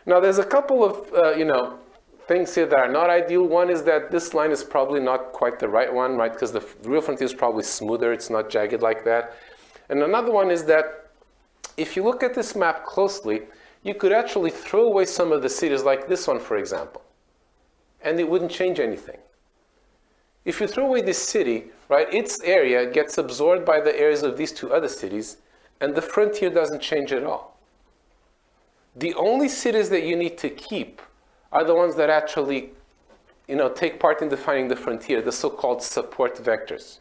Now, there's a couple of, things here that are not ideal. One is that this line is probably not quite the right one, right? Because the real frontier is probably smoother. It's not jagged like that. And another one is that if you look at this map closely, you could actually throw away some of the cities like this one, for example, and it wouldn't change anything. If you throw away this city, right, its area gets absorbed by the areas of these two other cities, and the frontier doesn't change at all. The only cities that you need to keep are the ones that actually, take part in defining the frontier, the so-called support vectors.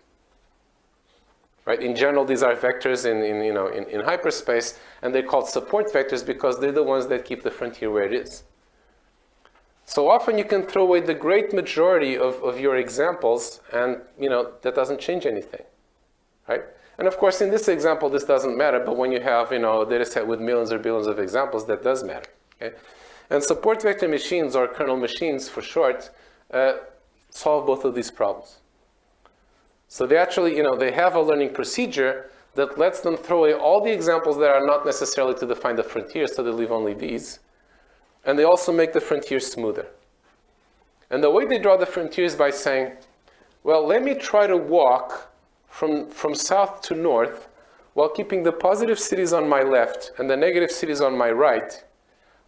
Right? In general, these are vectors in hyperspace, and they're called support vectors because they're the ones that keep the frontier where it is. So often you can throw away the great majority of your examples, and that doesn't change anything, right? And of course, in this example, this doesn't matter, but when you have a data set with millions or billions of examples, that does matter. Okay? And support vector machines, or kernel machines for short, solve both of these problems. So they actually, they have a learning procedure that lets them throw away all the examples that are not necessarily to define the frontier, so they leave only these. And they also make the frontier smoother. And the way they draw the frontier is by saying, well, let me try to walk from south to north while keeping the positive cities on my left and the negative cities on my right,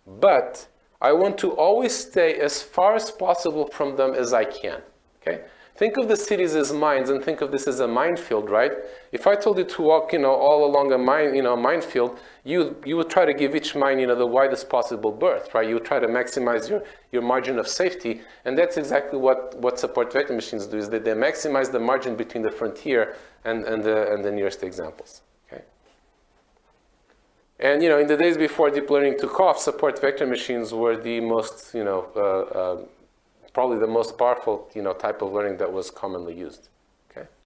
but I want to always stay as far as possible from them as I can, okay? Think of the cities as mines, and think of this as a minefield, right? If I told you to walk, all along a minefield, you would try to give each mine, the widest possible berth, right? You would try to maximize your margin of safety, and that's exactly what support vector machines do, is that they maximize the margin between the frontier and the nearest examples, okay? And in the days before deep learning took off, support vector machines were the most, probably the most powerful, type of learning that was commonly used.